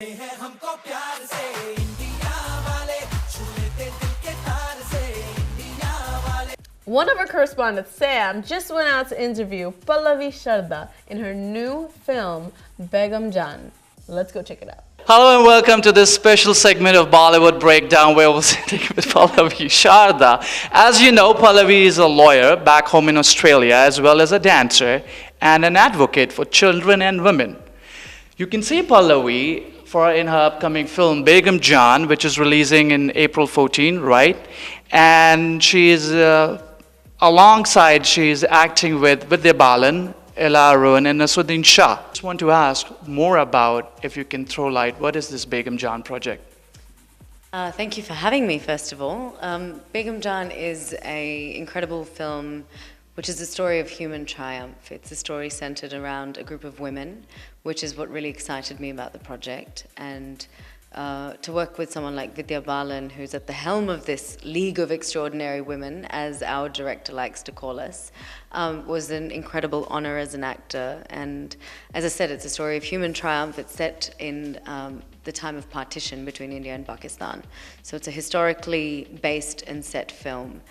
है हमको प्यार से इंडिया वाले छू लेते दिल के तार से इंडिया वाले. One of our correspondents, Sam, just went out to interview Pallavi Sharda in her new film, Begum John. Let's go check it out. Hello and welcome to this special segment of Bollywood Breakdown where we're sitting with Pallavi Sharda. As you know, Pallavi is a lawyer back home in Australia as well as a dancer and an advocate for children and women. You can see Pallavi in her upcoming film Begum John, which is releasing in April 14, right? And she's she's acting with Vidya Balan, Ella Arun, and Nasuddin Shah. Just want to ask more about, if you can throw light, what is this Begum John project? Thank you for having me, first of all. Begum John is an incredible film which is a story of human triumph. It's a story centered around a group of women, which is what really excited me about the project. And to work with someone like Vidya Balan, who's at the helm of this League of Extraordinary Women, as our director likes to call us, was an incredible honor as an actor. And as I said, it's a story of human triumph. It's set in the time of partition between India and Pakistan. So it's a historically based and set film,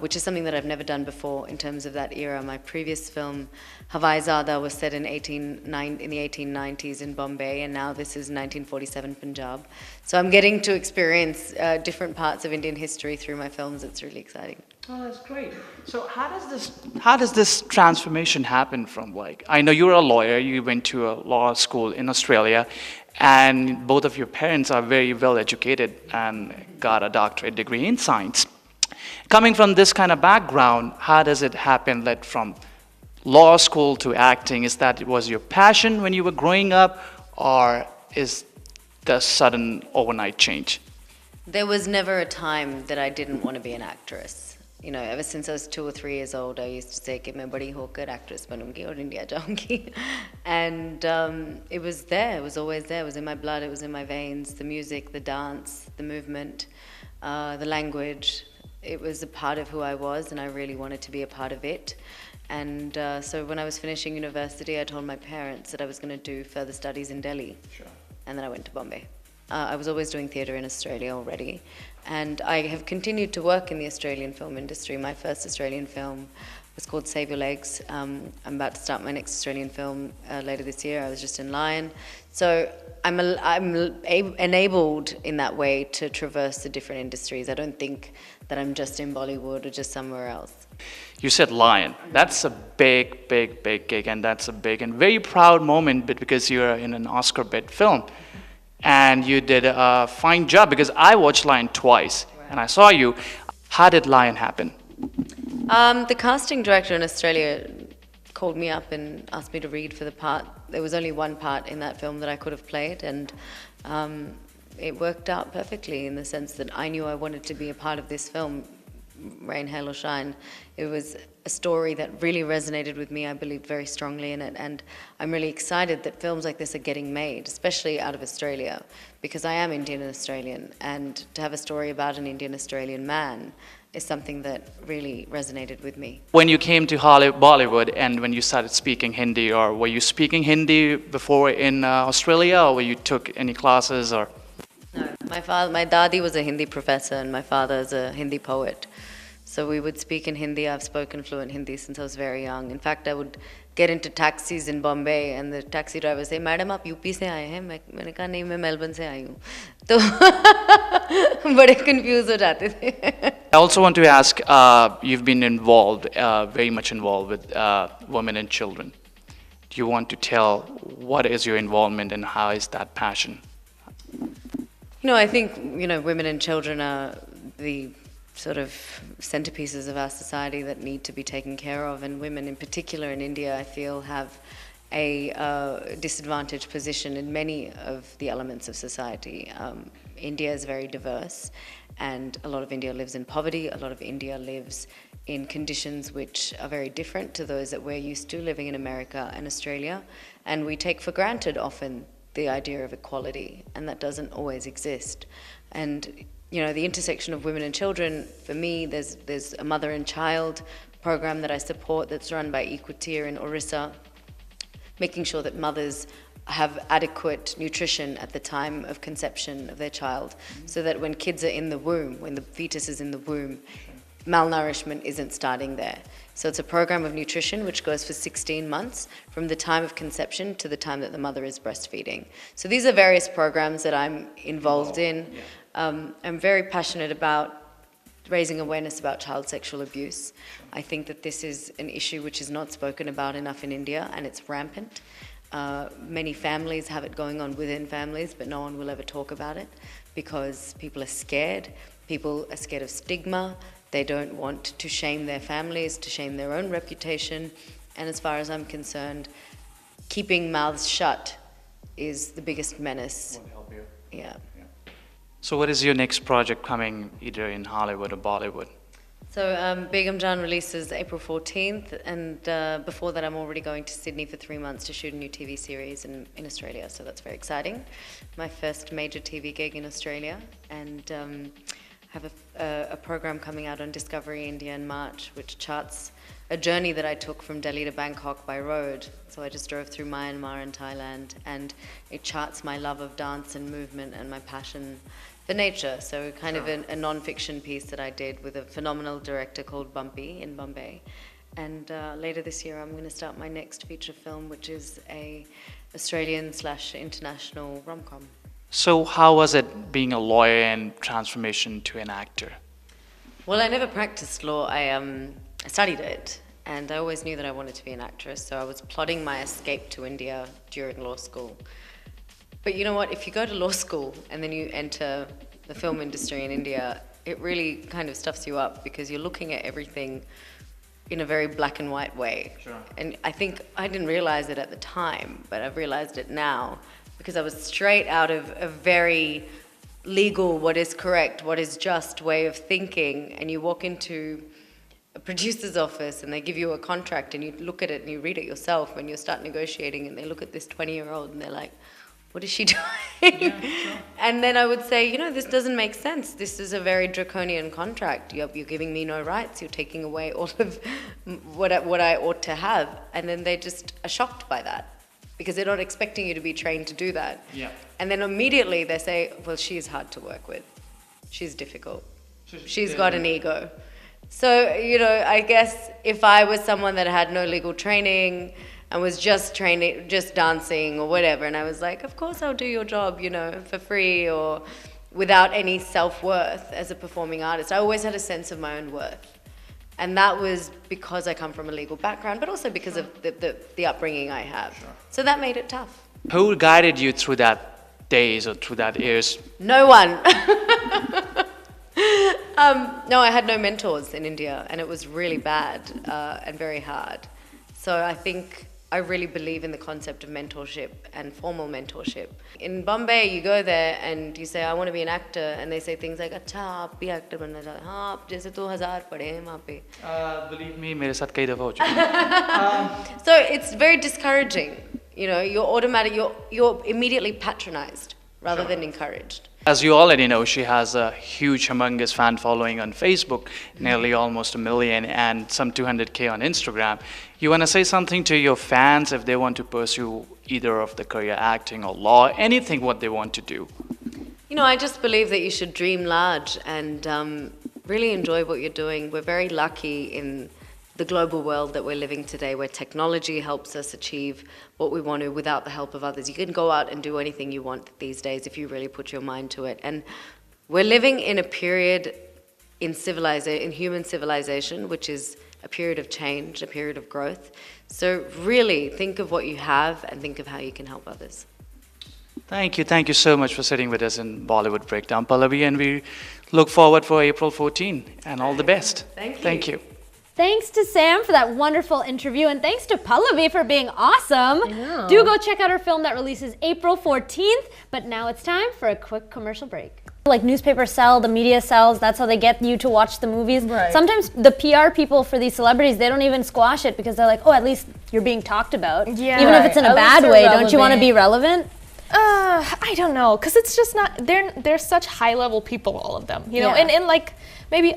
which is something that I've never done before in terms of that era. My previous film, Hawai Zada, was set in the 1890s in Bombay, and now this is 1947 Punjab. So I'm getting to experience different parts of Indian history through my films. It's really exciting. Oh, that's great. So how does this transformation happen from, like, I know you're a lawyer, you went to a law school in Australia, and both of your parents are very well educated and got a doctorate degree in science. Coming from this kind of background, how does it happen, led from law school to acting? Is that, was your passion when you were growing up, or is the sudden overnight change? There was never a time that I didn't want to be an actress. You know, ever since I was 2 or 3 years old, I used to say कि मैं बड़ी होकर actress बनूंगी और India जाऊंगी. And it was there, it was always there, it was in my blood, it was in my veins, the music, the dance, the movement, the language. It was a part of who I was, and I really wanted to be a part of it. And so when I was finishing university, I told my parents that I was going to do further studies in Delhi. Sure. And then I went to Bombay. I was always doing theatre in Australia already, and I have continued to work in the Australian film industry. My first Australian film was called Save Your Legs. I'm about to start my next Australian film later this year. I was just in Lion. So I'm enabled in that way to traverse the different industries. I don't think that I'm just in Bollywood or just somewhere else. You said Lion. That's a big, big, big gig, and that's a big and very proud moment because you're in an Oscar bid film. And you did a fine job, because I watched Lion twice, and I saw you. How did Lion happen? The casting director in Australia called me up and asked me to read for the part. There was only one part in that film that I could have played, and it worked out perfectly in the sense that I knew I wanted to be a part of this film, Rain, Hail or Shine. It was a story that really resonated with me. I believed very strongly in it, and I'm really excited that films like this are getting made, especially out of Australia, because I am Indian and Australian, and to have a story about an Indian-Australian man is something that really resonated with me. When you came to Bollywood and when you started speaking Hindi, or were you speaking Hindi before in Australia, or were you took any classes? Or No, my daddy was a Hindi professor, and my father is a Hindi poet. So we would speak in Hindi. I've spoken fluent Hindi since I was very young. In fact, I would get into taxis in Bombay, and the taxi driver would say, "Madam, आप UP से आए हैं?" मैंने कहा नहीं, मैं Melbourne से आई हूँ. तो बड़े confused हो जाते थे. I also want to ask, you've been involved, very much involved with women and children. Do you want to tell what is your involvement and how is that passion? You know, I think, women and children are the sort of centerpieces of our society that need to be taken care of, and women in particular in India, I feel, have a disadvantaged position in many of the elements of society. India is very diverse, and a lot of India lives in poverty, a lot of India lives in conditions which are very different to those that we're used to living in America and Australia, and we take for granted often the idea of equality, and that doesn't always exist. And the intersection of women and children, for me, there's a mother and child program that I support that's run by Equitir in Orissa, making sure that mothers have adequate nutrition at the time of conception of their child, so that when kids are in the womb, when the fetus is in the womb, malnourishment isn't starting there. So it's a program of nutrition which goes for 16 months from the time of conception to the time that the mother is breastfeeding. So these are various programs that I'm involved in. I'm very passionate about raising awareness about child sexual abuse. I think that this is an issue which is not spoken about enough in India, and it's rampant. Many families have it going on within families, but no one will ever talk about it because people are scared. People are scared of stigma. They don't want to shame their families, to shame their own reputation. And as far as I'm concerned, keeping mouths shut is the biggest menace. Won't help you. Yeah. So what is your next project coming either in Hollywood or Bollywood? So Begum John releases April 14th, and before that I'm already going to Sydney for 3 months to shoot a new TV series in Australia, so that's very exciting. My first major TV gig in Australia, and have a program coming out on Discovery India in March, which charts a journey that I took from Delhi to Bangkok by road. So I just drove through Myanmar and Thailand, and it charts my love of dance and movement and my passion for nature. So kind of a non-fiction piece that I did with a phenomenal director called Bumpy in Bombay. And later this year I'm going to start my next feature film, which is a Australian/international rom-com. So how was it being a lawyer and transformation to an actor? Well, I never practiced law. I studied it, and I always knew that I wanted to be an actress, so I was plotting my escape to India during law school. But you know what? If you go to law school and then you enter the film industry in India, it really kind of stuffs you up because you're looking at everything in a very black and white way. Sure. And I think I didn't realize it at the time, but I've realized it now, because I was straight out of a very legal, what is correct, what is just way of thinking, and you walk into a producer's office and they give you a contract and you look at it and you read it yourself when you start negotiating, and they look at this 20-year-old and they're like, what is she doing? Yeah, sure. And then I would say, you know, this doesn't make sense. This is a very draconian contract. You're giving me no rights. You're taking away all of what I ought to have. And then they just are shocked by that, because they're not expecting you to be trained to do that. Yeah. And then immediately they say, well, she's hard to work with. She's difficult. She's got an ego. So, you know, I guess if I was someone that had no legal training and was just training, just dancing or whatever, and I was like, of course I'll do your job, you know, for free or without any self-worth as a performing artist. I always had a sense of my own worth. And that was because I come from a legal background, but also because of the upbringing I have. Sure. So that made it tough. Who guided you through that days or through that years? No one. No, I had no mentors in India, and it was really bad and very hard. So I think I really believe in the concept of mentorship and formal mentorship. In Bombay, you go there and you say, I want to be an actor, and they say things like, अच्छा आप भी actor बनना चाहते हैं, हाँ जैसे 2000 पढ़े हैं वहाँ पे. Believe me, मेरे साथ कई दफा हो चुका. So it's very discouraging. You know, you're immediately patronized rather than encouraged. As you already know, she has a huge, humongous fan following on Facebook, nearly almost 1 million, and some 200K on Instagram. You want to say something to your fans if they want to pursue either of the career, acting or law, anything what they want to do? You know, I just believe that you should dream large and really enjoy what you're doing. We're very lucky in the global world that we're living today, where technology helps us achieve what we want to without the help of others. You can go out and do anything you want these days if you really put your mind to it. And we're living in a period in human civilization, which is a period of change, a period of growth. So really think of what you have and think of how you can help others. Thank you so much for sitting with us in Bollywood Breakdown, Pallavi, and we look forward for April 14, and all the best. Thank you. Thank you. Thanks to Sam for that wonderful interview, and thanks to Pallavi for being awesome. I know. Do go check out her film that releases April 14th, but now it's time for a quick commercial break. Like newspapers sell, the media sells, that's how they get you to watch the movies. Right. Sometimes the PR people for these celebrities, they don't even squash it because they're like, oh, at least you're being talked about. Yeah. Even if it's in a At least bad they're way, don't you want to be relevant. relevant? I don't know, because it's just not, they're such high level people, all of them, you know, Yeah. and like maybe